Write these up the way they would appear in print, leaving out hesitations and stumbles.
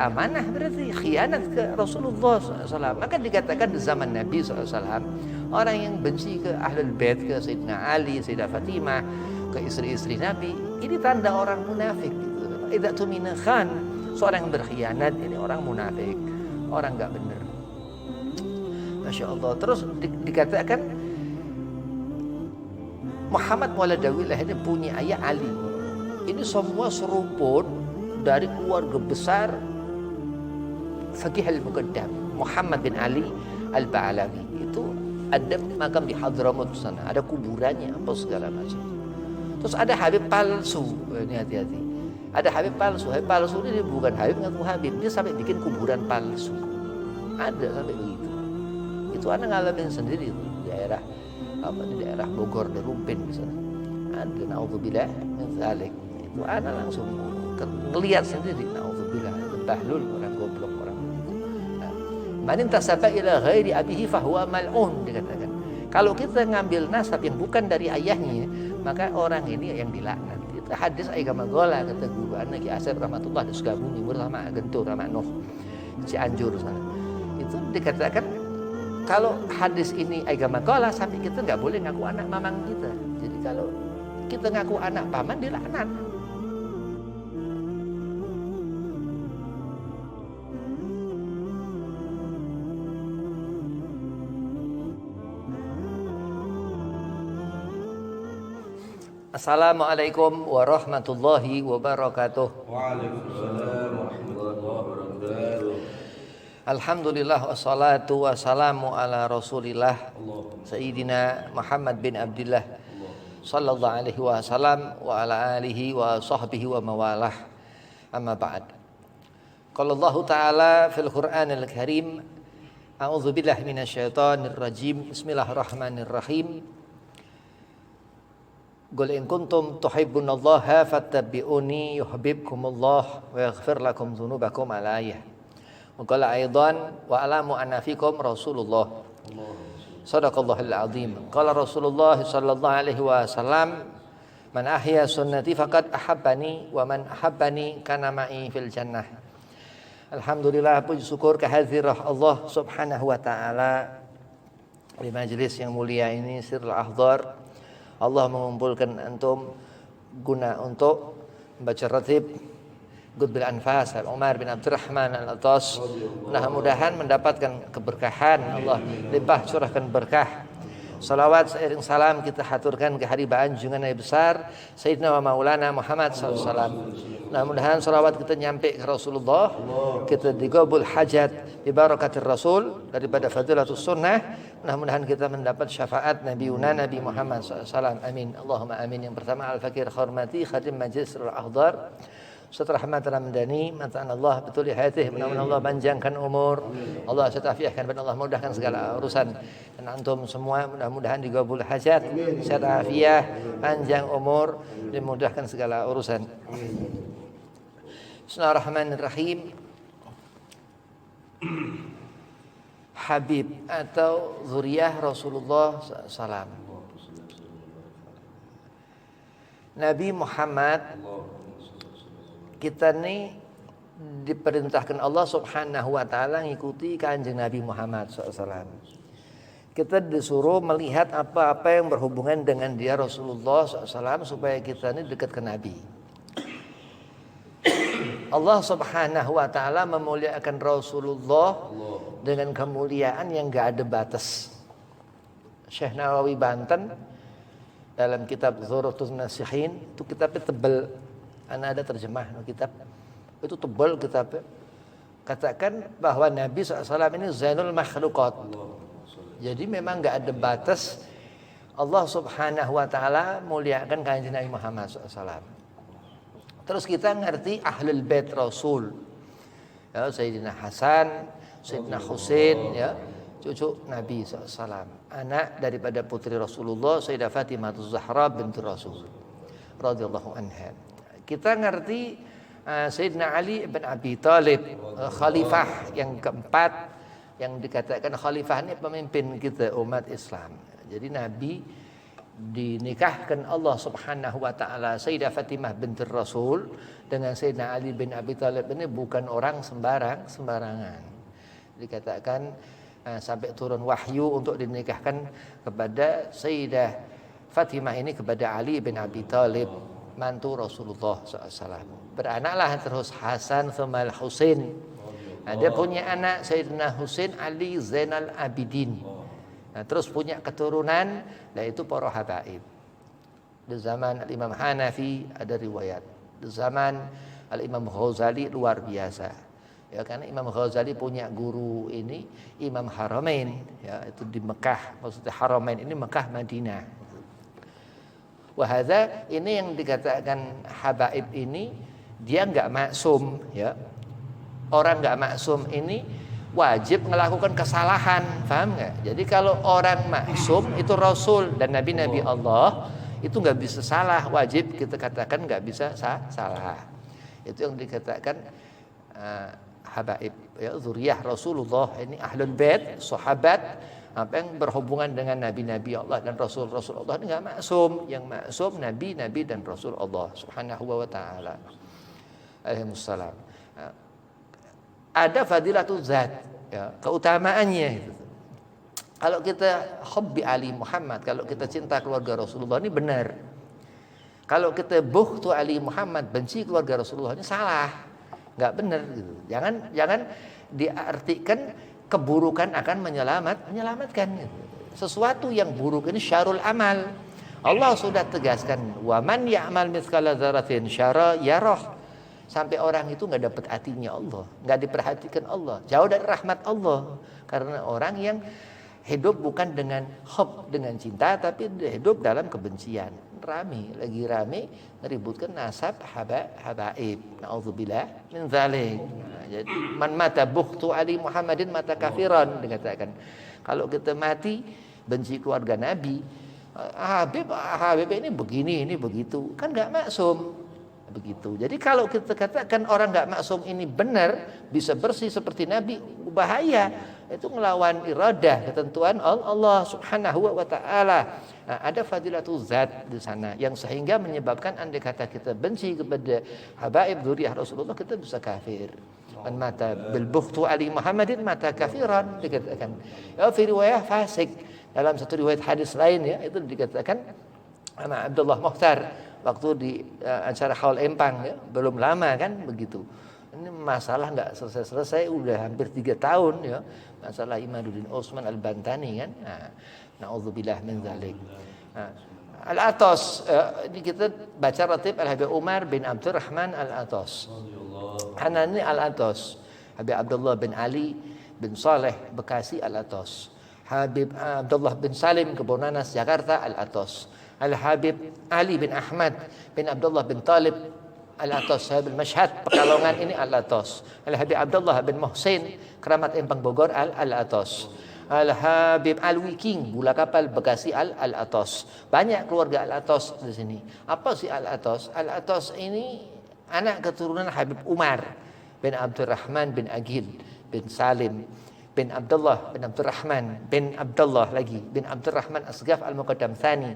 amanah, berarti khianat ke Rasulullah SAW. Maka dikatakan di zaman Nabi SAW, orang yang benci ke Ahlul Bait, ke Sayyidina Ali, Sayyidah Fatimah, ke istri-istri Nabi, ini tanda orang munafik. Idza tumina khan, seorang yang berkhianat ini orang munafik, orang enggak benar. Masya Allah. Terus dikatakan Muhammad Waladawillah ini punya ayah Ali. Ini semua seruput dari keluarga besar Faqih al-Muqaddam Muhammad bin Ali al-Ba'alawi. Itu ada makam di Hadramut sana, ada kuburannya apa segala macam. Terus ada Habib palsu, ini hati-hati. Ada Habib palsu. Habib palsu ini bukan Habib ngaku Habib, dia sampai bikin kuburan palsu. Ada sampai begitu. Itu anak ngalamin sendiri itu di daerah Bogor, di Rumpin di sana. Ada, naudzubillah min dzalik. Itu anak langsung ngelihat sendiri, naudzubillah, itu bahlul, orang goblok, orang begitu. Man intasaba ila ghairi abihi fahuwa mal'un, dikatakan. Kalau kita ngambil nasab yang bukan dari ayahnya, maka orang ini yang dilaknat. Itu hadis agama gola, kata guru anak Ki Asep rahmatullah di Sukabumi bersama Gentur sama Nuh Cianjur sana. Itu dikatakan kalau hadis ini agama gola, sampai kita nggak boleh ngaku anak mamang kita. Jadi kalau kita ngaku anak paman dilaknat. Assalamualaikum warahmatullahi wabarakatuh. Waalaikumsalam warahmatullahi wabarakatuh. Alhamdulillah wassalatu wassalamu ala Rasulillah Sayyidina Muhammad bin Abdullah sallallahu alaihi wasallam wa ala alihi wa sahbihi wa mawalah. Amma ba'd. Qala Allah Ta'ala fil Qur'anil Karim, a'udzu billahi minasyaitonir rajim. Bismillahirrahmanirrahim. Qul in kuntum tuhibbunallaha fattabi'uni yuhibbukumullah wa yaghfir lakum dzunubakum al-ayah. Wa qala aidan wa alamu anna fikum Rasulullah. Shadaqallahul azim. Qala Rasulullah sallallahu alaihi wasallam, man ahya sunnati faqad ahabbani wa man ahabbani kana ma'i fil jannah. Alhamdulillah, puji syukur kehadirat Allah Subhanahu wa taala di majelis yang mulia ini, Sirrul Ahdhar. Allah mengumpulkan antum guna untuk membaca ratib Qutbil Anfas Umar bin Abdurrahman Al-Attas. Mudah-mudahan mendapatkan keberkahan, Allah limpah curahkan berkah. Salawat seiring salam kita haturkan ke haribaan junjungan Nabi besar Sayyidina wa Maulana Muhammad SAW. Mudah-mudahan salawat kita nyampe ke Rasulullah, kita digabul hajat bi barakatir Rasul, daripada fadilatus sunnah. Mudah-mudahan kita mendapat syafaat Nabiuna Nabi Muhammad SAW. Amin. Allahumma amin. Yang pertama Al-Fakir Khormati Khadim Majlis Al-Ahdhar Ustaz Rahmat Ramadhani, matan Allah betul hayatih, mudah-mudahan Allah panjangkan umur, Allah setafiahkan, dan Allah mudahkan segala urusan. Dan antum semua mudah-mudahan digabul hajat, setafiah, panjang umur, dimudahkan segala urusan. Bismillahirrahmanirrahim. Habib atau zuriyah Rasulullah SAW. Nabi Muhammad, kita nih diperintahkan Allah Subhanahu wa taala ngikuti kanjeng Nabi Muhammad SAW. Kita disuruh melihat apa-apa yang berhubungan dengan dia Rasulullah SAW supaya kita ini dekat ke Nabi. Allah Subhanahu wa taala memuliakan Rasulullah dengan kemuliaan yang gak ada batas. Syekh Nawawi Banten dalam kitab Dzurratun Nasihin, itu kitabnya tebal. Ana ada terjemah kitab. Itu tebal kitabnya. Katakan bahwa Nabi SAW ini Zainul Makhluqat. Jadi memang gak ada batas. Allah Subhanahu wa taala muliakan kanjeng Nabi Muhammad SAW. Terus kita ngerti Ahlul Bait Rasul. Ya, Sayyidina Hasan, Sayyidina Husain, ya, cucu Nabi SAW, anak daripada putri Rasulullah Sayyidah Fatimah Zahra binti Rasul radhiyallahu anha. Kita ngerti Sayyidina Ali bin Abi Thalib, khalifah yang keempat, yang dikatakan khalifah ini pemimpin kita umat Islam. Jadi Nabi dinikahkan Allah Subhanahu wa taala Sayyidah Fatimah binti Rasul dengan Sayyidina Ali bin Abi Thalib ini bukan orang sembarangan. Dikatakan sampai turun wahyu untuk dinikahkan kepada Sayyidah Fatimah ini kepada Ali bin Abi Thalib, mantu Rasulullah SAW. Beranaklah terus Hasan sama Husain. Dia punya anak Sayyidina Husain Ali Zainal Abidin. Nah, terus punya keturunan, yaitu para habaib. Di zaman Al-Imam Hanafi ada riwayat. Di zaman Al-Imam Ghazali luar biasa. Ya, karena Imam Ghazali punya guru ini Imam Haramain, ya, itu di Mekah. Maksudnya Haramain ini Mekah Madinah. Wahada ini yang dikatakan habaib ini dia enggak maksum, ya. Orang enggak maksum ini wajib melakukan kesalahan, paham nggak? Jadi kalau orang maksum itu Rasul dan Nabi-Nabi Allah itu nggak bisa salah, wajib kita katakan nggak bisa salah. Itu yang dikatakan habaib, ya, zuriyah Rasulullah ini ahlul bait, sahabat, apa yang berhubungan dengan Nabi-Nabi Allah dan Rasul-Rasul Allah ini nggak maksum. Yang maksum Nabi-Nabi dan Rasul Allah Subhanahu wa taala. Alaihissalam. Ada fadilatul zat, ya, keutamaannya itu. Kalau kita hubbi Ali Muhammad, kalau kita cinta keluarga Rasulullah ini benar. Kalau kita bughdu Ali Muhammad, benci keluarga Rasulullah ini salah, nggak benar gitu. Jangan diartikan keburukan akan menyelamatkan gitu. Sesuatu yang buruk ini syarul amal. Allah sudah tegaskan, wa man ya'mal mithqala dzarratin syarra yarah. Sampai orang itu nggak dapat hatinya Allah, nggak diperhatikan Allah, jauh dari rahmat Allah. Karena orang yang hidup bukan dengan hub, dengan cinta, tapi hidup dalam kebencian. Lagi rame meributkan nasab habaib. Nauzubillah min dzalik. Jadi man mata bughtu Ali Muhammadin mata kafiran, dikatakan. Kalau kita mati benci keluarga Nabi, Habib ini begini, ini begitu, kan nggak maksum. Begitu. Jadi kalau kita katakan orang nggak maksum ini benar, bisa bersih seperti Nabi, bahaya. Itu melawan iradah, ketentuan Allah Subhanahu wa taala. Nah, ada fadilatul zat di sana yang sehingga menyebabkan andai kata kita benci kepada habaib dzurriyyah Rasulullah, kita bisa kafir. Man mata bil bughtu Ali Muhammadin mata kafiran, dikatakan. Ya, fi riwayah fasik. Dalam satu riwayat hadis lain, ya, itu dikatakan sama Abdullah Mukhtar waktu di acara Haul Empang, ya, belum lama kan begitu. Ini masalah nggak selesai udah hampir 3 tahun, ya, masalah Imaduddin Utsman Al-Bantani kan. Nah, naudzubillah min dzalik. Nah, Al-Atas, ini kita baca ratib Al-Habib Umar bin Abdurrahman Al-Atas. Hanani Al-Atas, Habib Abdullah bin Ali bin Saleh Bekasi Al-Atas, Habib Abdullah bin Salim Kebonanas Jakarta Al-Atas, Al-Habib Ali bin Ahmad bin Abdullah bin Talib Al-Atas, Habib Mashhad Pekalongan ini Al-Atas, Al-Habib Abdullah bin Muhsin Keramat Empang Bogor Al-Atas, Al-Habib Alwi King Bula Kapal Bekasi Al-Atas. Banyak keluarga Al-Atas di sini. Apa sih Al-Atas? Al-Atas ini anak keturunan Habib Umar bin Abdurrahman bin Agil bin Salim bin Abdullah bin Abdurrahman bin Abdullah lagi bin Abdurrahman Asghaf Al-Muqaddam Tsani.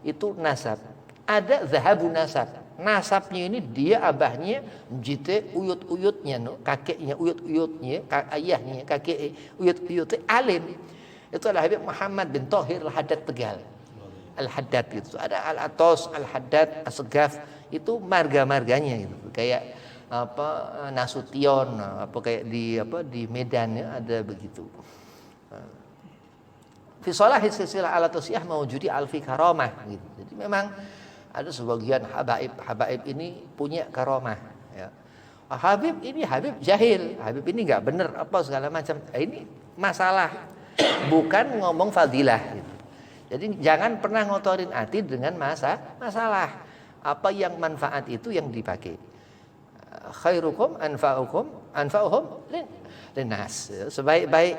Itu nasab. Ada zahabu nasab. Nasabnya ini dia abahnya jite uyut-uyutnya, no, kakeknya uyut-uyutnya, ayahnya kakek uyut-uyutnya alim. Itu adalah Habib Muhammad bin Thahir Al-Haddad Tegal. Al-Haddad itu ada Al-Atas, Al-Haddad, Asghaf, itu marga-marganya gitu. Kayak apa Nasution, apa kayak di Medan, ya, ada begitu. Fi salahi silsilah Al-Atasiyah mawjudi alfi karamah gitu. Jadi memang ada sebagian habaib ini punya karamah, ya. Habib ini Habib jahil, Habib ini enggak benar apa segala macam. Ini masalah, bukan ngomong fadilah gitu. Jadi jangan pernah ngotorin hati dengan masalah. Apa yang manfaat itu yang dipakai. Khairukum anfa'uhum linnas. Sebaik-baik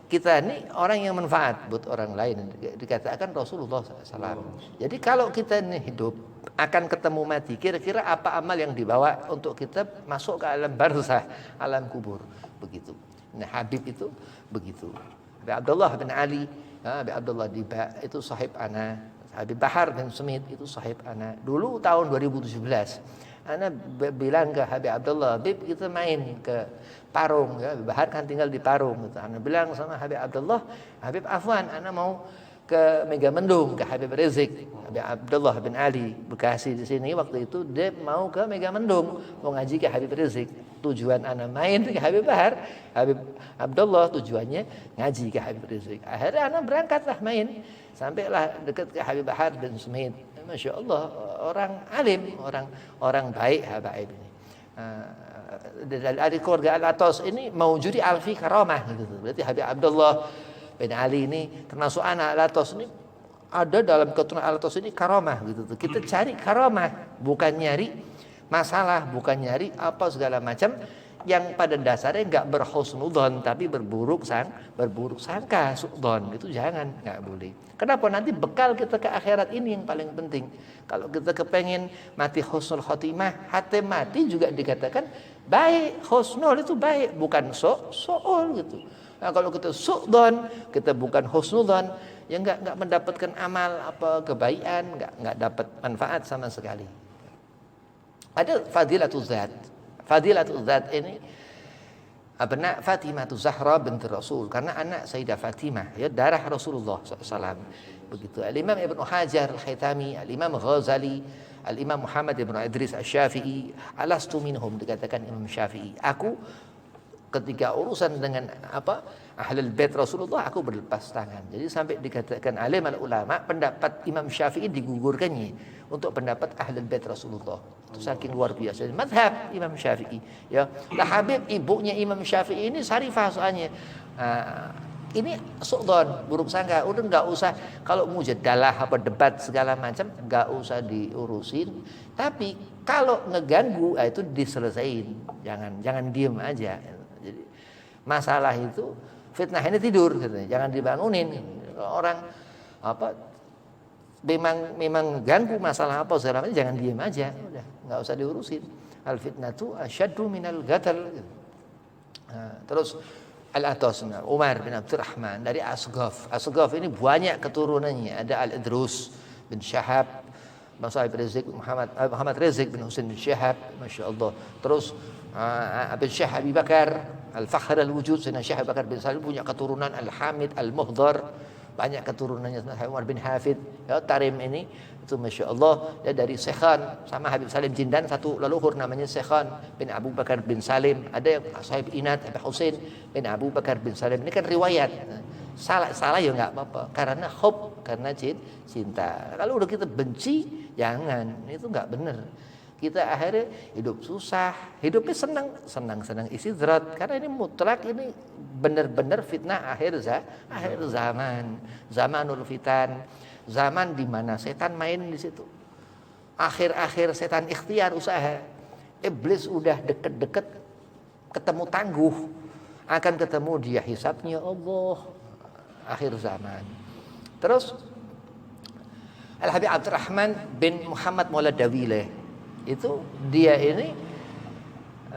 kita ini orang yang manfaat buat orang lain, dikatakan Rasulullah SAW. Jadi kalau kita ini hidup akan ketemu mati, kira-kira apa amal yang dibawa untuk kita masuk ke alam barzah, alam kubur, begitu. Nah, Habib itu begitu. Habib Abdullah bin Ali, Habib Abdullah Diba itu sahib ana Habib Bahar bin Smith itu sahib ana. Dulu tahun 2017, ana bilang ke Habib Abdullah, Habib kita main ke Parung ya. Habib Bahar kan tinggal di Parung gitu. Ana bilang sama Habib Abdullah, Habib afwan, ana mau ke Megamendung ke Habib Rizik. Habib Abdullah bin Ali Bekasi di sini waktu itu dia mau ke Megamendung, mau ngaji ke Habib Rizik. Tujuan ana main ke Habib Bahar, Habib Abdullah tujuannya ngaji ke Habib Rizik. Akhirnya ana berangkatlah main, sampailah dekat ke Habib Bahar bin Smith. Masya Allah, orang alim, orang baik Habaib ini. Dari keluarga Al-Atas ini maujudi alfi karamah gitu. Berarti Habib Abdullah bin Ali ini termasuk anak Al-Atas ini ada dalam keturunan Al-Atas ini karamah gitu. Kita cari karamah, bukan nyari masalah, bukan nyari apa segala macam yang pada dasarnya nggak berhusnudzon tapi berburuk sangka sudzon, itu jangan, nggak boleh. Kenapa? Nanti bekal kita ke akhirat ini yang paling penting. Kalau kita kepengen mati husnul khotimah, hati mati juga dikatakan baik, husnul itu baik, bukan so'ol gitu. Nah, kalau kita su'don, kita bukan husnudzon, ya nggak mendapatkan amal apa kebaikan, nggak dapat manfaat sama sekali. Ada fadilatul zat. Fadilatul zat ini abna Fatimah Zahra binti Rasul, karena anak Sayyidah Fatimah, ya darah Rasulullah SAW. Begitu. Al-Imam Ibnu Hajar Al-Haytami, Al-Imam Ghazali, Al-Imam Muhammad Ibnu Idris Asy-Syafi'i, alastu minhum, dikatakan Imam Syafi'i, aku ketika urusan dengan Ahlul Bait Rasulullah aku berlepas tangan. Jadi sampai dikatakan alim ulama pendapat Imam Syafi'i digugurkannya untuk pendapat Ahlul Bait Rasulullah. Itu saking luar biasa mazhab Imam Syafi'i ya. Lah Habib ibunya Imam Syafi'i ini Sarifah soalnya. Ini su'don, buruk sangka, udah nggak usah kalau mujadalah apa debat segala macam nggak usah diurusin. Tapi kalau ngeganggu itu diselesain, jangan diem aja. Jadi masalah itu fitnah ini tidur, katanya. Jangan dibangunin. Orang memang ganggu masalah apa segala macam, jangan diem aja, udah nggak usah diurusin. Al fitnatu asyaddu minal gatal. Terus Al-Atas Umar bin Abdurrahman dari Asghaf. Asghaf ini banyak keturunannya. Ada Al-Idrus bin Syahab, Mas'ib Rizik Muhammad Rizik bin Husain bin Syahab, Masya Allah. Terus Abul Syekh Abi Bakar Al-Fakhr Al-Wujud, Sayyidina Syekh Abi Bakar bin Salim punya keturunan Al-Hamid Al-Muhdar, banyak keturunannya. Umar bin Hafid ya, Tarim ini itu Masya Allah ya, dari Sekhan sama Habib Salim Jindan, satu leluhur namanya Sekhan bin Abu Bakar bin Salim. Ada yang Sahib Inat Habib Husain bin Abu Bakar bin Salim. Ini kan riwayat, salah ya nggak apa-apa, karena hub, karena cinta. Kalau udah kita benci jangan, itu nggak benar. Kita akhirnya hidup susah, hidupnya senang istidrat, karena ini mutlak, ini benar-benar fitnah akhir zaman, zamanul fitan, zaman di mana setan main di situ. Akhir setan ikhtiar usaha, iblis udah deket-deket ketemu tangguh, akan ketemu dia hisabnya Allah, akhir zaman. Terus Al-Habib Abdurrahman bin Muhammad Maulad Dawileh, itu dia ini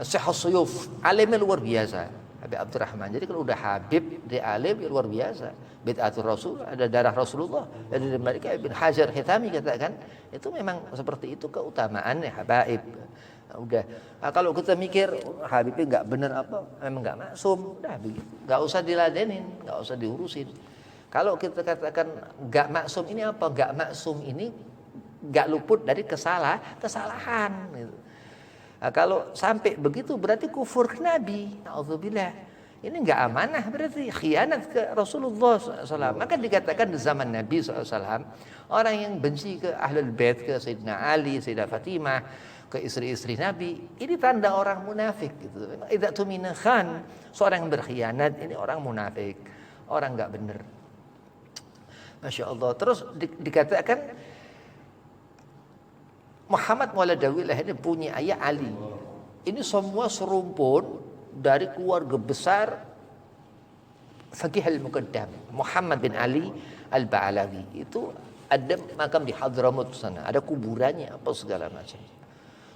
Syekh Suyuf, alimnya luar biasa Habib Abdurrahman. Jadi kalau udah Habib dia alim ya luar biasa. Bid'atul Rasul, ada darah Rasulullah. Dari mereka Ibn Hajar Hitami katakan itu memang seperti itu keutamaannya Habaib. Udah kalau kita mikir Habibnya nggak benar apa, memang nggak maksum, udah begitu, nggak usah diladenin, nggak usah diurusin. Kalau kita katakan nggak maksum, ini apa? Nggak maksum ini nggak luput dari kesalahan gitu. Nah, kalau sampai begitu berarti kufur ke Nabi, na'udzubillah. Ini nggak amanah, berarti khianat ke Rasulullah SAW. Maka dikatakan di zaman Nabi SAW, orang yang benci ke Ahlul Bait, ke Sayyidina Ali, Sayyidah Fatimah, ke istri-istri Nabi, ini tanda orang munafik gitu. Idza tumina khan, seorang yang berkhianat ini orang munafik, orang nggak benar. Masya Allah. Terus dikatakan Muhammad Maulad Dawileh ini punya ayah Ali. Ini semua serumpun dari keluarga besar Faqih al-Muqaddam Muhammad bin Ali al-Ba'alawi. Itu ada makam di Hadramut sana, ada kuburannya apa segala macam.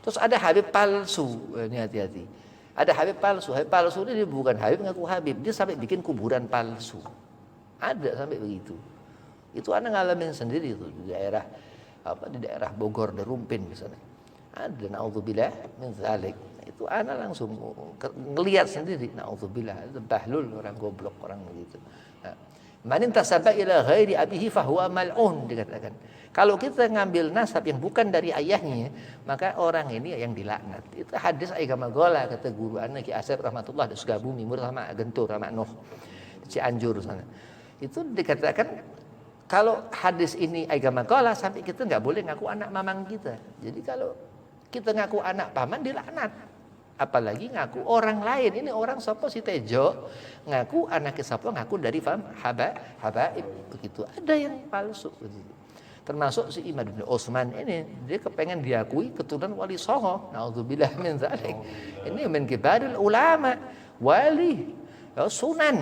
Terus ada Habib palsu, ini hati-hati. Ada Habib palsu. Habib palsu ini bukan Habib, ngaku Habib. Dia sampai bikin kuburan palsu. Ada sampai begitu. Itu anak ngalamin sendiri itu di daerah Bogor, di Rumpin misalnya. Ada naudzubillah min zalik. Itu anak langsung ngelihat sendiri, naudzubillah, itu bahlul, orang goblok, orang begitu. Nah, man intasaba ila ghairi abihi fahuwa mal'un, dikatakan. Kalau kita ngambil nasab yang bukan dari ayahnya, maka orang ini yang dilaknat. Itu hadis agama gola, kata guru anak Ki Asep rahmatullah di Sukabumi, murid sama Gentur sama Nuh Cianjur sana. Itu dikatakan kalau hadis ini agama gola, sampai kita nggak boleh ngaku anak mamang kita. Jadi kalau kita ngaku anak paman dilaknat. Apalagi ngaku orang lain. Ini orang sapa si Tejo ngaku anaknya sapa, ngaku dari fam habaib begitu. Ada yang palsu begitu. Termasuk si Imad bin Utsman ini, dia kepengen diakui keturunan Wali Songo. Nauzubillah min dzalik. Ini min kibarul ulama, wali, ya, Sunan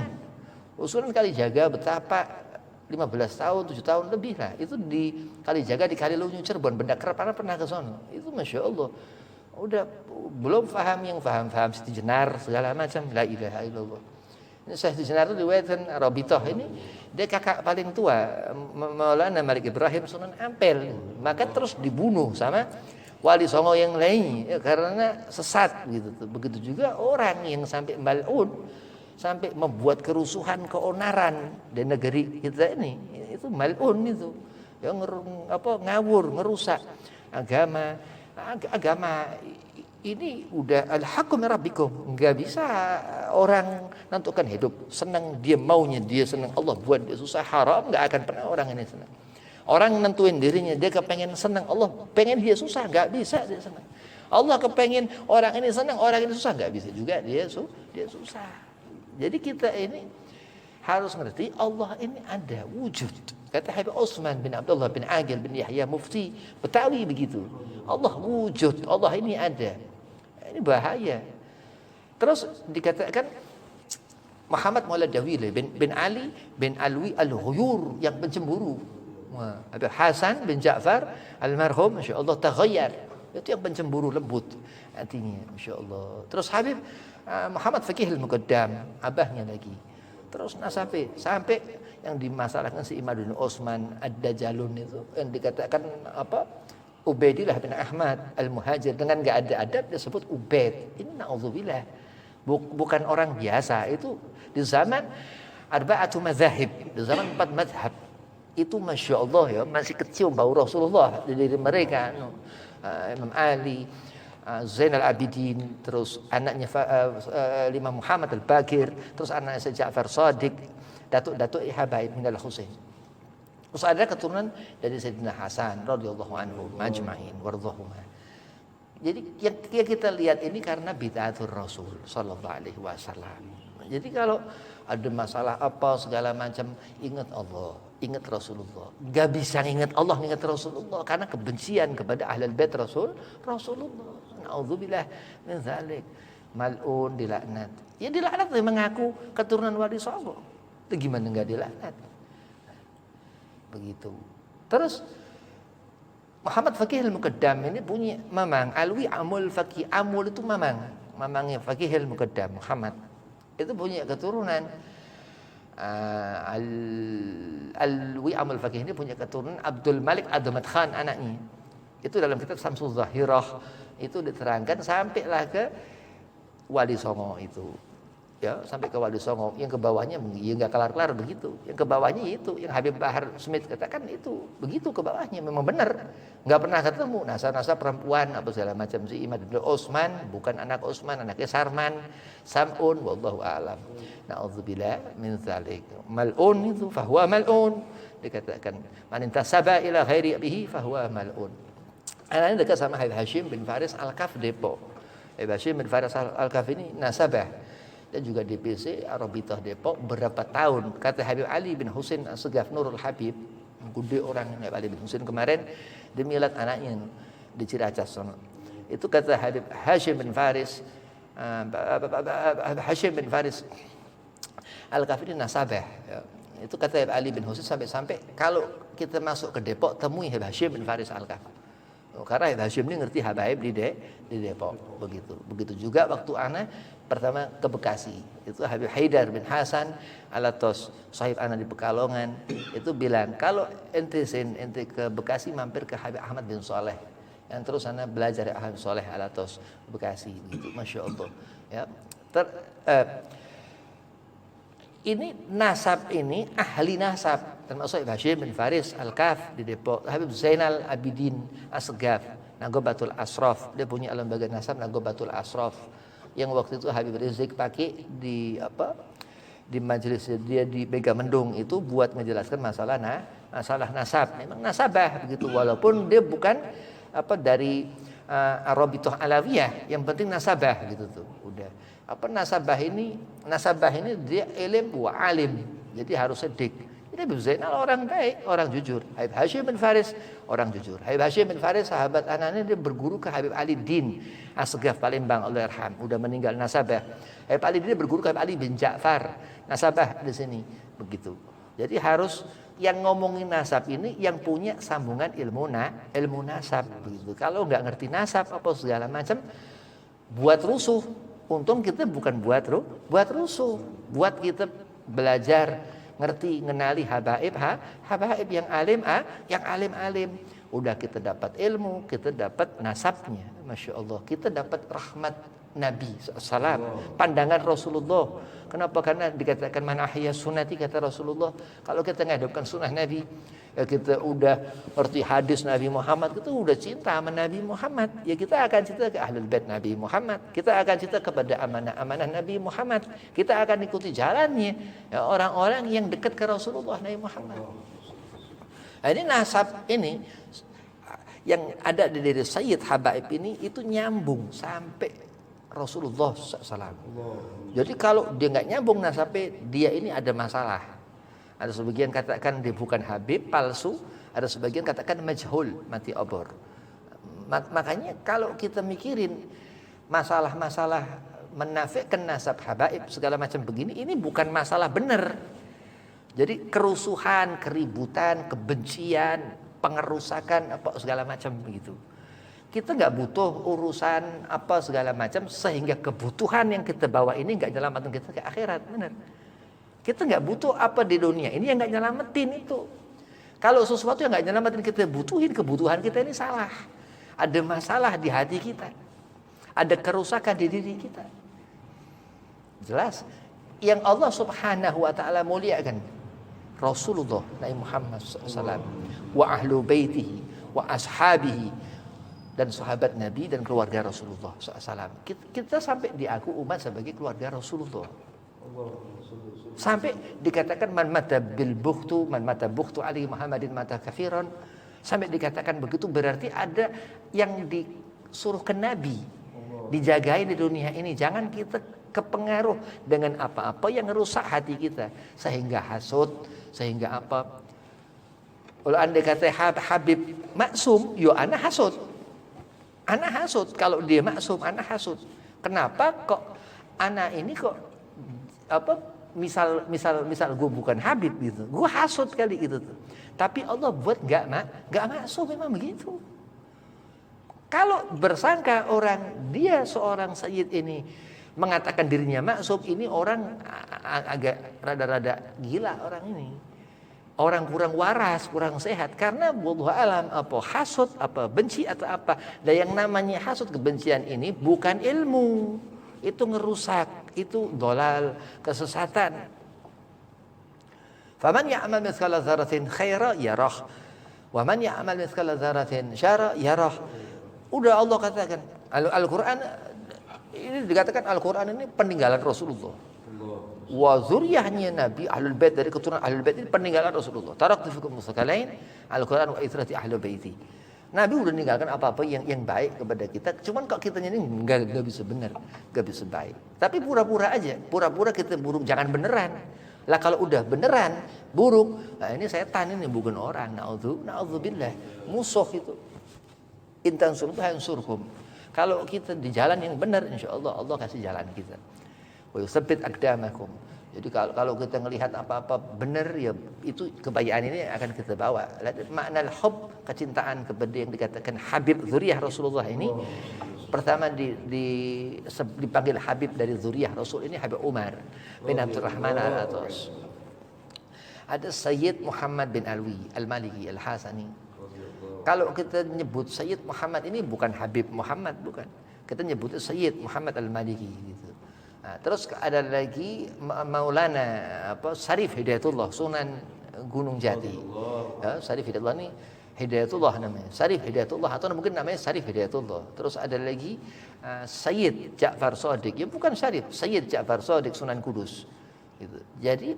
Kalijaga betapa 15 tahun, 7 tahun lebih lah. Itu di Kalijaga, di Kalilunyu Cirebon, benda kerap pernah ke sana. Itu Masya Allah. Udah belum paham yang paham Siti Jenar segala macam. La ilaha illallah. Ini Siti Jenar itu riwayatkan Rabithah ini, dia kakak paling tua Maulana Malik Ibrahim Sunan Ampel. Maka terus dibunuh sama Wali Songo yang lain ya, karena sesat gitu. Begitu juga orang yang sampai mal'un, sampai membuat kerusuhan, keonaran di negeri kita ini, itu mal'un itu. Ya ngawur, ngerusak agama ini udah al-haqqu min rabbikum. Enggak bisa orang nentukan hidup senang, dia maunya dia senang, Allah buat dia susah, haram, enggak akan pernah orang ini senang. Orang nentuin dirinya, dia kepengen senang, Allah pengen dia susah, enggak bisa dia senang. Allah kepengen orang ini senang, orang ini susah, enggak bisa juga dia susah. Jadi kita ini harus ngerti Allah ini ada wujud. Kata Habib Utsman bin Abdullah bin Aqil bin Yahya Mufti Betawi begitu. Allah wujud, Allah ini ada. Ini bahaya. Terus dikatakan Muhammad Maulad Dawili bin Ali bin Alwi al-Ghuyur yang pencemburu. Habib Hasan bin Ja'far almarhum, Masya Allah, taghayyar. Itu yang pencemburu lembut artinya, Masya Allah. Terus Habib Muhammad Fakih al-Muqaddam, abahnya lagi. Terus sampai yang dimasalahkan si Imad bin Utsman Ad-Dajalun itu yang dikatakan Ubaidillah bin Ahmad Al-Muhajir, dengan enggak ada adab disebut Ubaid. Ini naudzubillah. Bukan orang biasa. Itu di zaman arba'atu madzhab, di zaman 4 mazhab. Itu Masya Allah ya, masih kecil bau Rasulullah di diri mereka. Imam Ali, Zainal Abidin, terus anaknya Imam Muhammad Al-Baqir, terus anaknya Ja'far Shadiq, datuk Habaib min Al-Husain. Terus ada keturunan dari Sayyidina Hasan radhiyallahu anhu majma'in warḍahuma. Jadi yang kita lihat ini karena bid'atul Rasul sallallahu alaihi wasallam. Jadi kalau ada masalah apa segala macam, ingat Allah, ingat Rasulullah. Enggak bisa ingat Allah, ingat Rasulullah karena kebencian kepada ahlul bait Rasulullah. Nauzubillah min dzalik. Mal'un, dilaknat. Ya dilaknat mengaku keturunan Wali Songo. Itu gimana enggak dilaknat? Begitu. Terus Muhammad Fakih al-Muqaddam ini punya mamang Alwi Amul Fakih. Amul itu mamangnya Fakih al-Muqaddam Muhammad. Itu punya keturunan Alwi Amul Fakih ini punya keturunan Abdul Malik Adhamat Khan anaknya. Itu dalam kitab Samsul Zahirah itu diterangkan sampailah ke Wali Songo itu. Ya, sampai ke Wali Songo, yang ke bawahnya ya enggak kelar-kelar begitu. Yang ke bawahnya itu, yang Habib Bahar Smith katakan itu, begitu ke bawahnya memang benar. Enggak pernah ketemu nasa-nasa perempuan apa segala macam. Si Imad bin Utsman bukan anak Utsman, anaknya Sarman, Sam'un wallahu a'lam. Nauzubillah min dzalik. Mal'un itu fahuwa mal'un. Dikatakan man intasaba ila ghairi abihi fahuwa mal'un. Anaknya dekat sama Habib Hashim bin Faris Al-Kaf Depok. Habib Hashim bin Faris Al-Kaf ini nasabah dan juga DPC Rabithah Depok berapa tahun. Kata Habib Ali bin Husain As-Segaf Nurul Habib, gede orang Habib Ali bin Husain kemarin dia milad anaknya di Ciracas sana. Itu kata Habib Hashim bin Faris Al-Kafiri nasabah ya. Itu kata Habib Ali bin Husain sampai-sampai kalau kita masuk ke Depok temui Habib Hashim bin Faris Al-Kaf. Karena Habib Hashim ini ngerti habaib di Depok. Begitu juga waktu ana pertama ke Bekasi. Itu Habib Haidar bin Hasan Alatos, sahib ana di Pekalongan, itu bilang kalau ente ke Bekasi mampir ke Habib Ahmad bin Soleh. Yang terus ana belajar Ahmad bin Soleh Alatos Bekasi gitu. Masya Allah. Ya. Ini nasab ini ahli nasab, termasuk Habib Hashim bin Faris Al-Kaf di Depok, Habib Zainal Abidin Asgaf Nagobatul Asraf, dia punya lembaga nasab Nagobatul Asraf yang waktu itu Habib Rizik pakai di majelis dia di Megamendung itu buat menjelaskan masalah nasab. Memang nasabah begitu, walaupun dia bukan dari Arabitoh Alawiyah, yang penting nasabah gitu tuh. Udah. Nasabah ini dia ilim wa alim. Jadi harus sedik. Ini Habib Zainal orang baik, orang jujur. Habib Hashim bin Faris orang jujur. Habib Hashim bin Faris sahabat anaknya, dia berguru ke Habib Ali Din Asgaf Palembang, Allahyarham, udah meninggal nasabah. Habib Ali Din berguru ke Habib Ali bin Ja'far, nasabah di sini. Begitu. Jadi harus yang ngomongin nasab ini yang punya sambungan ilmu nasab begitu. Kalau nggak ngerti nasab apa segala macam buat rusuh. Untung kita bukan buat rusuh, buat kita belajar, ngerti, ngenali habaib yang alim. Udah kita dapat ilmu, kita dapat nasabnya, masya Allah. Kita dapat rahmat Nabi SAW, pandangan Rasulullah. Kenapa? Karena dikatakan man ahya sunnati, kata Rasulullah. Kalau kita menghidupkan sunnah Nabi, ya kita udah ngerti hadis Nabi Muhammad, kita udah cinta sama Nabi Muhammad. Ya kita akan cinta ke ahlul bait Nabi Muhammad. Kita akan cinta kepada amanah-amanah Nabi Muhammad. Kita akan ikuti jalannya, ya, orang-orang yang dekat ke Rasulullah Nabi Muhammad. Nah, ini nasab ini yang ada di diri Sayyid Habaib ini itu nyambung sampai Rasulullah SAW. Jadi kalau dia nggak nyambung nasabnya, dia ini ada masalah. Ada sebagian katakan dia bukan Habib, palsu. Ada sebagian katakan majhul, mati obor. Makanya kalau kita mikirin masalah-masalah menafikan nasab habaib segala macam begini, ini bukan masalah benar. Jadi kerusuhan, keributan, kebencian, pengerusakan apa segala macam begitu. Kita nggak butuh urusan apa segala macam sehingga kebutuhan yang kita bawa ini nggak nyelamatin kita ke akhirat, benar. Kita nggak butuh apa di dunia ini yang nggak nyelamatin itu. Kalau sesuatu yang nggak nyelamatin kita butuhin, kebutuhan kita ini salah. Ada masalah di hati kita, ada kerusakan di diri kita. Jelas. Yang Allah Subhanahu Wa Taala muliakan Rasulullah Nabi Muhammad SAW, wa ahlu baitihi, wa ashabihi, dan sahabat Nabi dan keluarga Rasulullah SAW. Kita sampai diaku umat sebagai keluarga Rasulullah. Sampai dikatakan man mata bukhtu ali Muhammadin mata kafiran. Sampai dikatakan begitu berarti ada yang disuruh ke Nabi, dijagain di dunia ini. Jangan kita kepengaruh dengan apa-apa yang merusak hati kita sehingga hasud, sehingga apa. Kalau anda kata Habib maksum, yo ana hasud. Anak hasud, kalau dia maksum, anak hasud. Kenapa kok anak ini kok misal gue bukan Habib gitu, gue hasud kali gitu tuh. Tapi Allah buat nggak maksum, memang begitu. Kalau bersangka orang dia seorang sayyid ini mengatakan dirinya maksum, ini orang agak rada-rada gila orang ini. Orang kurang waras, kurang sehat. Karena wallahu alam apa hasud, apa benci atau apa. Dan yang namanya hasud, kebencian ini bukan ilmu. Itu ngerusak, itu dolal, kesesatan. Faman ya'mal mithqala dzarratin khairan yarah, wa man ya'mal mithqala dzarratin syarran yarah. Udah Allah katakan, Al-Qur'an ini dikatakan Al-Qur'an ini peninggalan Rasulullah. Wa zuriyahnya Nabi, ahlul bait, dari keturunan ahlul bait ini peninggalan Rasulullah. Taraktu fikum mustaqalain Al-Quran wa itrati ahlul baiti. Nabi udah meninggalkan apa-apa yang baik kepada kita. Cuman kok kita ini enggak bisa benar, enggak bisa baik. Tapi pura-pura aja, pura-pura kita buruk, jangan beneran. Lah kalau udah beneran buruk, nah ini setan ini bukan orang. Na'udzubillah. Musuh itu. Intan surkum. Kalau kita di jalan yang benar, insyaallah Allah kasih jalan kita. Wa yusabbit aqdamakum. Jadi kalau kita ngelihat apa-apa benar ya itu kebayaan ini akan kita bawa. Makna al-hub, kecintaan kepada yang dikatakan Habib zuriyah Rasulullah ini pertama dipanggil Habib dari zuriyah Rasul ini Habib Umar bin Abdurrahman al-Atas. Ada Sayyid Muhammad bin Alwi al-Maliki al-Hasani. Kalau kita nyebut Sayyid Muhammad ini bukan Habib Muhammad, bukan. Kita nyebutnya Sayyid Muhammad al-Maliki gitu. Nah, terus ada lagi Maulana Sarif Hidayatullah Sunan Gunung Jati. Ya, Sarif Hidayatullah ini Hidayatullah namanya. Sarif Hidayatullah atau mungkin namanya Sarif Hidayatullah. Terus ada lagi Sayyid Ja'far Shadiq. Ya bukan Sarif, Sayyid Ja'far Shadiq Sunan Kudus. Gitu. Jadi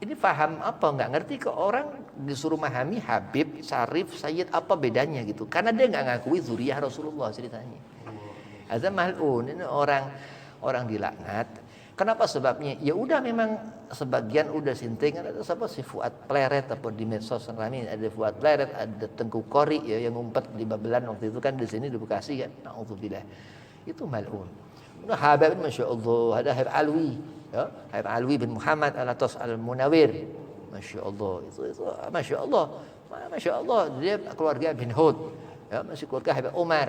ini paham apa nggak ngerti ke orang disuruh memahami Habib, Sarif, Sayyid apa bedanya gitu. Karena dia nggak ngakui zuriyah Rasulullah ceritanya. Ada mal'un ini orang dilaknat. Kenapa sebabnya? Ya udah memang sebagian udah sinting ada siapa si Fuad Pleret apa di medsos rame ada Fuad Pleret, ada Tengku Kori ya yang ngumpet di Babelan waktu itu kan di sini di Bekasi kan. Nauzubillah. Itu mal'un. Udah Habib Masya Allah, ada Habib Alwi ya, Habib Alwi bin Muhammad Al-Atas Al-Munawir. Masya Allah, itu Masya Allah. Masya Allah, dia keluarga bin Hud. Ya, masih keluarga Habib Umar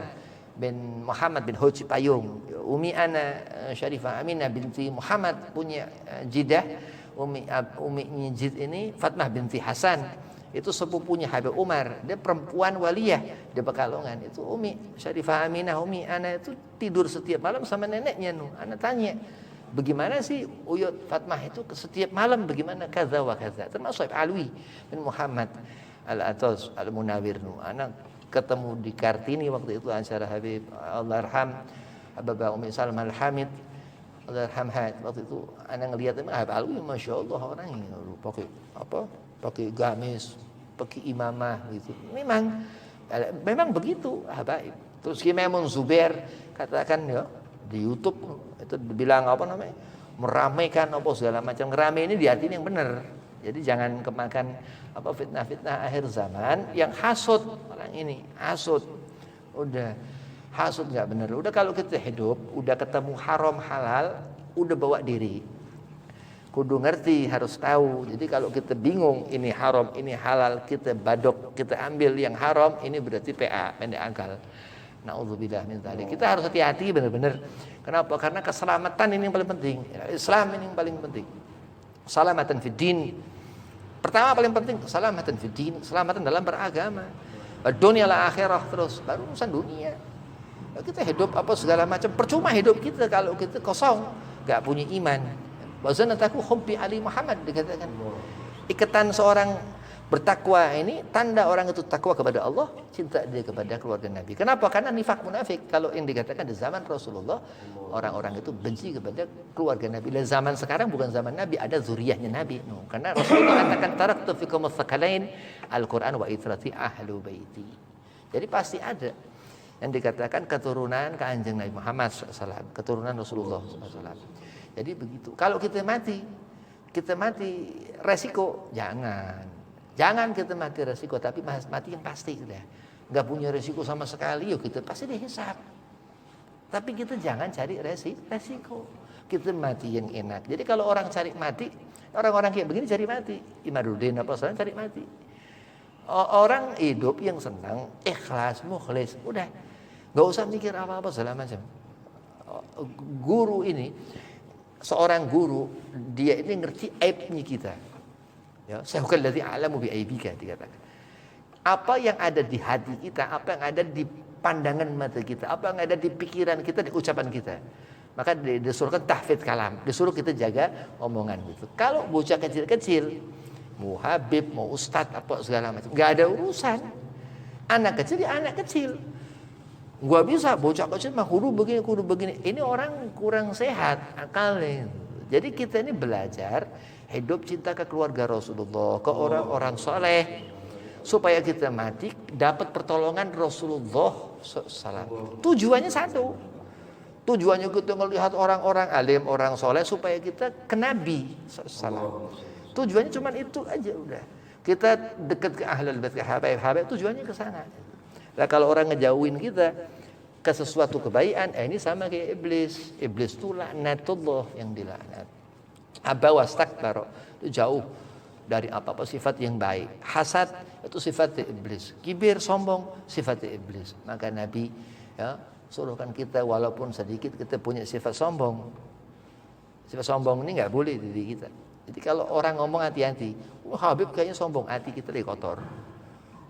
bin Muhammad bin Hud Cipayung. Umi ana Syarifah Aminah binti Muhammad punya jidah. Umi Jid ini Fatmah binti Hasan. Itu sepupunya Habib Umar. Dia perempuan waliyah di Pekalongan. Itu Umi Syarifah Aminah, Umi ana itu tidur setiap malam sama neneknya. Ana tanya, bagaimana sih Uyut Fatmah itu setiap malam bagaimana kaza wa kaza. Termasuk Habib Alwi bin Muhammad Al-Atas Al-Munawir. Anak ketemu di Kartini waktu itu acara Habib Allahyarham Bapak Umi Salma Al-Hamid Allahyarhamha. Waktu itu anak ngelihat Habib Alwi Masya Allah orangnya pakai gamis, pakai imamah gitu. Memang begitu Habib. Terus Imam Zubair katakan ya di YouTube itu dibilang meramaikan segala macam. Ngerame ini di hati yang benar. Jadi jangan kemakan fitnah-fitnah akhir zaman yang hasud orang ini, hasud. Udah hasud enggak benar. Udah kalau kita hidup, udah ketemu haram halal, udah bawa diri. Kudu ngerti, harus tahu. Jadi kalau kita bingung ini haram, ini halal, kita badok, kita ambil yang haram, ini berarti PA, pendek akal. Nauzubillah min dzalik. Kita harus hati-hati benar-benar. Kenapa? Karena keselamatan ini yang paling penting. Islam ini yang paling penting. Salamatan fid din. Pertama paling penting salamatan fid din, keselamatan dalam beragama. Dunia la akhirah terus, baru urusan dunia. Kita hidup segala macam, percuma hidup kita kalau kita kosong, enggak punya iman. Wa zanataku hubbi Ali Muhammad dikatakan. Ikatan seorang bertakwa ini tanda orang itu takwa kepada Allah, cinta dia kepada keluarga Nabi. Kenapa? Karena nifak munafik. Kalau yang dikatakan di zaman Rasulullah, orang-orang itu benci kepada keluarga Nabi. Dan zaman sekarang bukan zaman Nabi, ada zuriyahnya Nabi. Karena Rasulullah katakan taraktu fikum tsaqalain Al-Qur'an wa itrati ahlu baiti. Jadi pasti ada yang dikatakan keturunan kanjeng Nabi Muhammad SAW, keturunan Rasulullah SAW. Jadi begitu. Kalau kita mati resiko Jangan kita mati resiko, tapi mati yang pasti sudah. Enggak punya resiko sama sekali, yuk kita pasti dihisab. Tapi kita jangan cari resiko. Kita mati yang enak. Jadi kalau orang cari mati, orang-orang kayak begini cari mati. Imaduddin cari mati. Orang hidup yang senang, ikhlas, mukhlis, udah. Enggak usah mikir apa-apa segala macam. Guru ini, seorang guru, dia ini ngerti aibnya kita. Ya, sahukal ladzi a'lamu bi aibika dikatakan. Apa yang ada di hati kita, apa yang ada di pandangan mata kita, apa yang ada di pikiran kita, di ucapan kita. Maka disuruhkan tahfidz kalam, disuruh kita jaga omongan gitu. Kalau bocah kecil-kecil, mau habib, mau ustadz apa segala macam, enggak ada urusan. Anak kecil ya anak kecil. Gua bisa bocah kecil mah kudu begini. Ini orang kurang sehat akalnya. Jadi kita ini belajar hidup cinta ke keluarga Rasulullah, ke orang-orang soleh, supaya kita mati dapat pertolongan Rasulullah SAW. Tujuannya satu. Tujuannya kita melihat orang-orang alim, orang soleh supaya kita ke Nabi SAW. Tujuannya cuma itu aja udah. Kita dekat ke ahlul bait, ke habaib, tujuannya ke sana. Nah kalau orang ngejauhin kita ke sesuatu kebaikan, ini sama kayak iblis. Iblis itu laknatullah yang dilaknat. Aba wastakbara, itu jauh dari apa-apa sifat yang baik. Hasad itu sifat iblis. Kibir, sombong, sifat iblis. Maka Nabi ya suruhkan kita walaupun sedikit kita punya sifat sombong. Sifat sombong ini nggak boleh di diri kita. Jadi kalau orang ngomong hati-hati, Habib kayaknya sombong, hati kita lagi kotor.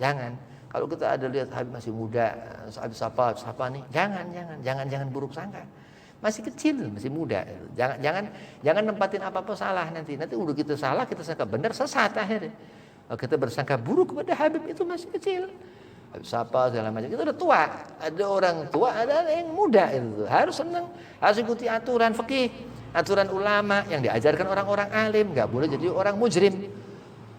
Jangan. Kalau kita ada lihat Habib masih muda, Habib siapa nih? Jangan buruk sangka. Masih kecil, masih muda. Jangan nempatin apa-apa salah nanti. Nanti udah kita salah, kita sangka benar, sesat akhirnya. Kalau kita bersangka buruk kepada Habib itu masih kecil. Habib siapa segala macam. Kita udah tua. Ada orang tua, ada yang muda itu. Harus senang, harus ikuti aturan fikih, aturan ulama yang diajarkan orang-orang alim. Enggak boleh jadi orang mujrim,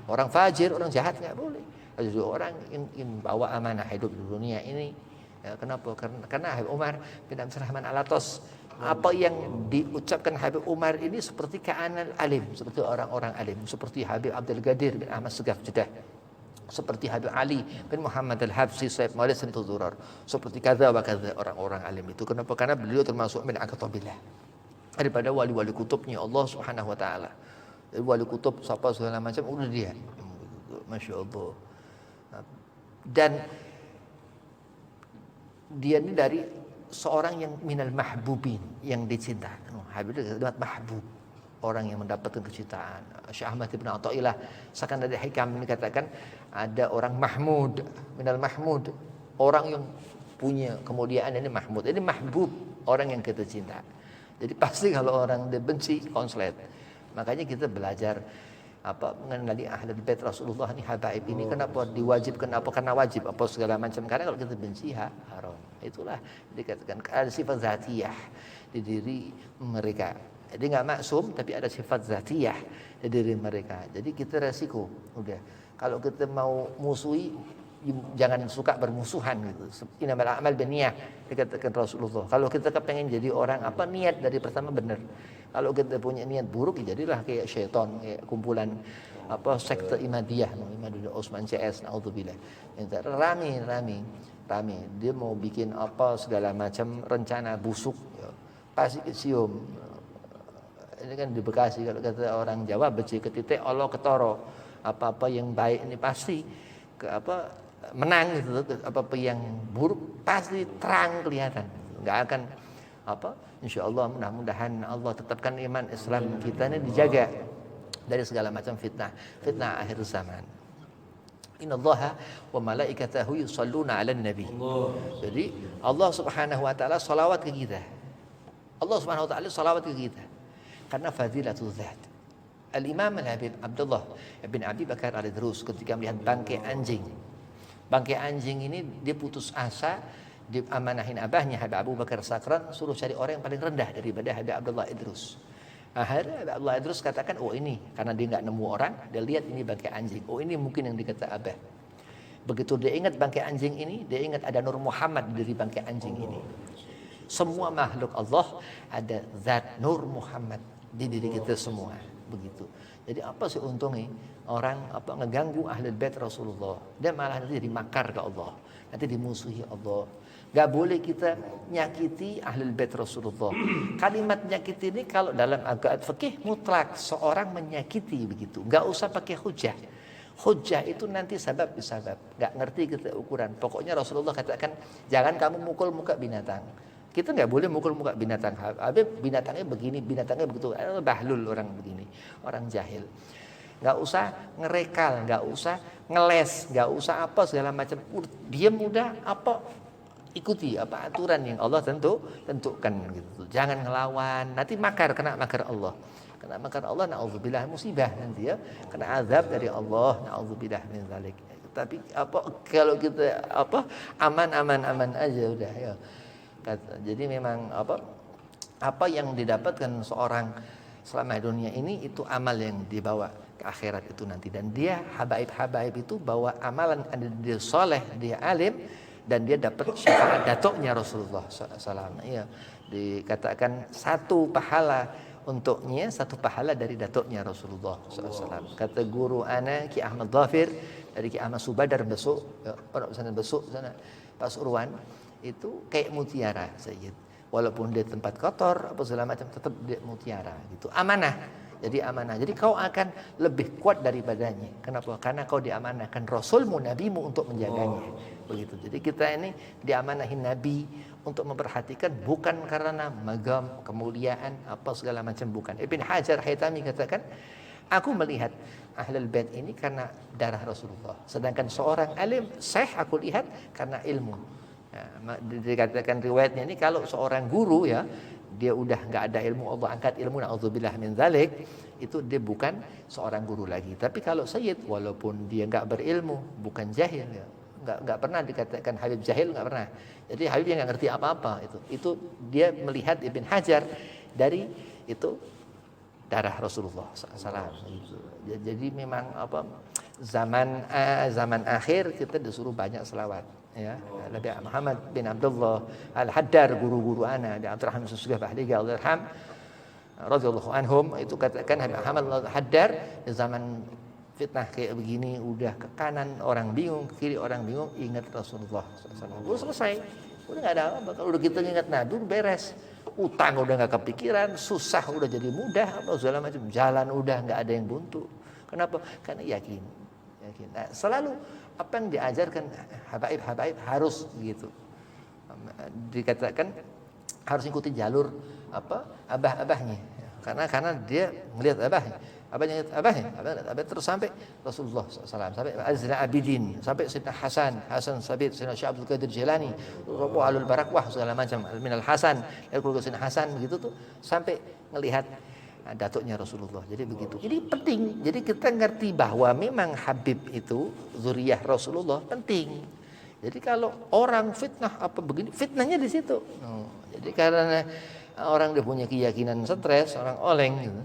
orang fajir, orang jahat, enggak boleh. Jadi orang ingin bawa amanah hidup di dunia ini. Ya, kenapa? Karena Habib Umar bin Abdurrahman Al-Atas, apa yang diucapkan Habib Umar ini seperti ka'anal alim, seperti orang-orang alim, seperti Habib Abdul Qadir bin Ahmad Segaf Jeddah, seperti Habib Ali bin Muhammad Al-Habsyi Sayyid Maulid Sintu Durar, seperti kaza wa kaza orang-orang alim itu. Kenapa? Karena beliau termasuk min aqtabillah, daripada wali-wali kutubnya Allah Subhanahu wa taala. Wali kutub siapa segala macam udah dia. Masya Allah. Dan dia ini dari seorang yang minal mahbubin, yang dicinta. Habib itu kalimat mahbub, orang yang mendapatkan kecintaan. Syekh Ahmad bin Athaillah seakan dari hikam ini katakan ada orang mahmud, minal mahmud, orang yang punya kemuliaan ini mahmud. Ini mahbub, orang yang kita cinta. Jadi pasti kalau orang dibenci konslet. Makanya kita belajar mengenali ahlul bait Rasulullah ini, habaib ini. Kenapa diwajibkan? Karena wajib apa segala macam. Karena kalau kita benci haram. Itulah dikatakan ada sifat zatiyah di diri mereka. Jadi nggak maksum, tapi ada sifat zatiyah di diri mereka. Jadi kita resiko. Udah, kalau kita mau musuhi, jangan suka bermusuhan gitu. Innamal a'mal binniyah, dikatakan Rasulullah. Kalau kita kepengen jadi orang niat dari pertama benar. Kalau kita punya niat buruk, ya jadilah kayak syaitan, kayak kumpulan sekte Imadiyah, Imadiyah Osman CS, naudzubillah. Rame. Dia mau bikin segala macam rencana busuk, ya. Pasti kecium. Ini kan di Bekasi, kalau kata orang Jawa, beci ketitik Allah ketoro. Apa-apa yang baik ini pasti menang gitu. Apa-apa yang buruk pasti terang kelihatan. Enggak akan insyaallah, mudah-mudahan Allah tetapkan iman Islam kita ini dijaga dari segala macam fitnah akhir zaman. Innallaha wa malaikatahu yusholluna 'alan nabi. Jadi Allah Subhanahu wa taala salawat ke kita. Allah Subhanahu wa taala salawat ke kita. Karena fadilatul zat. Al-Imam Al-Habib Abdullah bin Abi Bakar Al-Idrus ketika melihat bangkai anjing. Bangkai anjing ini dia putus asa, diamanahin abahnya Habib Abu Bakar Sakran, suruh cari orang yang paling rendah daripada Habib Abdullah Idrus. Akhirnya Habib Abdullah Idrus katakan, ini karena dia nggak nemu orang, dia lihat ini bangkai anjing. Ini mungkin yang dikata abah. Begitu dia ingat bangkai anjing ini, dia ingat ada Nur Muhammad dari bangkai anjing ini. Semua makhluk Allah ada zat Nur Muhammad di diri kita semua. Begitu. Jadi apa sih untungnya orang ngeganggu ahlul bait Rasulullah, dan malah nanti jadi makar ke Allah, nanti dimusuhi Allah. Gak boleh kita nyakiti ahlul bait Rasulullah. Kalimat nyakiti ini kalau dalam agama fikih mutlak, seorang menyakiti begitu. Gak usah pakai hujah. Hujah itu nanti sabab bisabab. Gak ngerti kita ukuran. Pokoknya Rasulullah katakan jangan kamu mukul muka binatang. Kita nggak boleh mukul muka binatang. Habib binatangnya begini, binatangnya begitu. Bahlul orang begini, orang jahil. Nggak usah ngerekal, nggak usah ngeles, nggak usah segala macam. Diam udah ikuti aturan yang Allah tentukan gitu. Jangan ngelawan. Nanti kena makar Allah. Kena makar Allah, naudzubillah, musibah nanti ya. Kena azab dari Allah, naudzubillah min dzalik. Tapi kalau kita aman aja udah ya. Jadi memang apa yang didapatkan seorang selama dunia ini itu amal yang dibawa ke akhirat itu nanti. Dan dia habaib itu bawa amalan, dia soleh, dia alim, dan dia dapat syafaat datuknya Rasulullah SAW. Ya, dikatakan satu pahala untuknya, satu pahala dari datuknya Rasulullah SAW. Kata guru ana Ki Ahmad Dhafir dari Ki Ahmad Subadar besok, pondok pesantren besok sana Pasuruan, itu kayak mutiara Sayyid. Walaupun dia tempat kotor segala macam, tetap dia mutiara gitu. Amanah. Jadi amanah. Jadi kau akan lebih kuat daripadanya. Kenapa? Karena kau diamanahkan Rasulmu, Nabimu untuk menjaganya. Begitu. Jadi kita ini diamanahin Nabi untuk memperhatikan, bukan karena magam, kemuliaan, apa segala macam, bukan. Ibn Hajar Haytami katakan, aku melihat Ahlul Bait ini karena darah Rasulullah. Sedangkan seorang alim, syekh aku lihat karena ilmu. Ya, dikatakan riwayatnya ini, kalau seorang guru ya, dia udah nggak ada ilmu, Allah angkat ilmu, na'udzubillah min dzalik, itu dia bukan seorang guru lagi. Tapi kalau sayyid, walaupun dia nggak berilmu, bukan jahil ya, nggak pernah dikatakan Habib jahil, nggak pernah. Jadi Habib yang nggak ngerti apa-apa, itu dia melihat Ibn Hajar dari itu darah Rasulullah SAW. Jadi memang apa, zaman akhir kita disuruh banyak selawat. Ya, Nabi Muhammad bin Abdullah Al-Haddar, guru-guru ana di Abdurrahman Susugah Bahliga Al-Irham radhiyallahu anhum, itu katakan Nabi Muhammad Al-Haddar di zaman fitnah kayak begini, udah ke kanan orang bingung, ke kiri orang bingung, ingat Rasulullah SAW. Udah selesai, udah nggak ada apa. Kalau udah kita ingat Nabi, udah beres. Utang udah nggak kepikiran, susah udah jadi mudah, apa segala macam, jalan udah nggak ada yang buntu. Kenapa? Karena yakin. Nah, selalu apa yang diajarkan habaib harus gitu. Dikatakan harus ikuti jalur apa abah-abahnya. Karena dia melihat abahnya terus sampai Rasulullah SAW, sampai Azna Abidin, sampai Sayyidina Hasan Sabit, Sayyidina Syekh Abdul Qadir Jilani, Alul Barakwah segala macam, Minal Hasan, keluarga Sayyidina Hasan begitu tuh, sampai melihat datuknya Rasulullah. Jadi begitu. Ini penting. Jadi kita ngerti bahwa memang Habib itu zuriyah Rasulullah, penting. Jadi kalau orang fitnah apa begini, fitnahnya di situ. Jadi karena orang dia punya keyakinan stres, orang oleng gitu.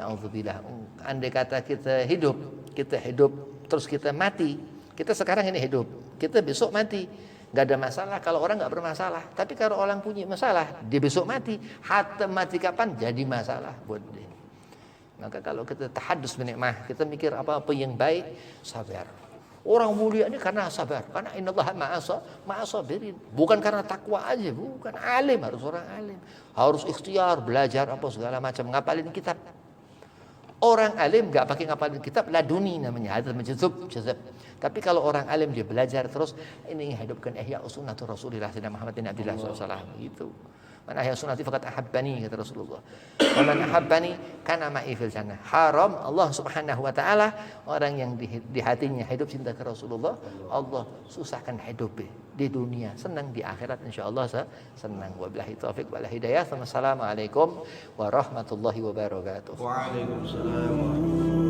Na'udzubillah. Andai kata kita hidup terus kita mati. Kita sekarang ini hidup, kita besok mati. Gak ada masalah kalau orang gak bermasalah. Tapi kalau orang punya masalah, dia besok mati. Hatta mati kapan jadi masalah buat dia. Maka kalau kita tahadus binikmah, kita mikir apa-apa yang baik, sabar. Orang mulia ini karena sabar, karena innallaha ma'asabirin. Bukan karena takwa aja, bukan. Alim, harus orang alim. Harus ikhtiar, belajar apa segala macam, ngapalin kitab. Orang alim gak pakai ngapalin kitab, laduni namanya, hadats majzub, jazab. Tapi kalau orang alim dia belajar terus, ini hidupkan ihya sunnatur Rasulillah Sayyidina Muhammad bin Abdullah SAW gitu. Man ahya sunnati faqad ahabbani, kata Rasulullah. Wa man ahabbani kana ma'i fil jannah. Haram Allah Subhanahu wa taala orang yang di hatinya hidup cinta ke Rasulullah, Allah susahkan hidup di dunia, senang di akhirat insyaallah senang. Wabillahi taufik wal hidayah. Wassalamualaikum warahmatullahi wabarakatuh. Waalaikumsalam warahmatullahi wabarakatuh.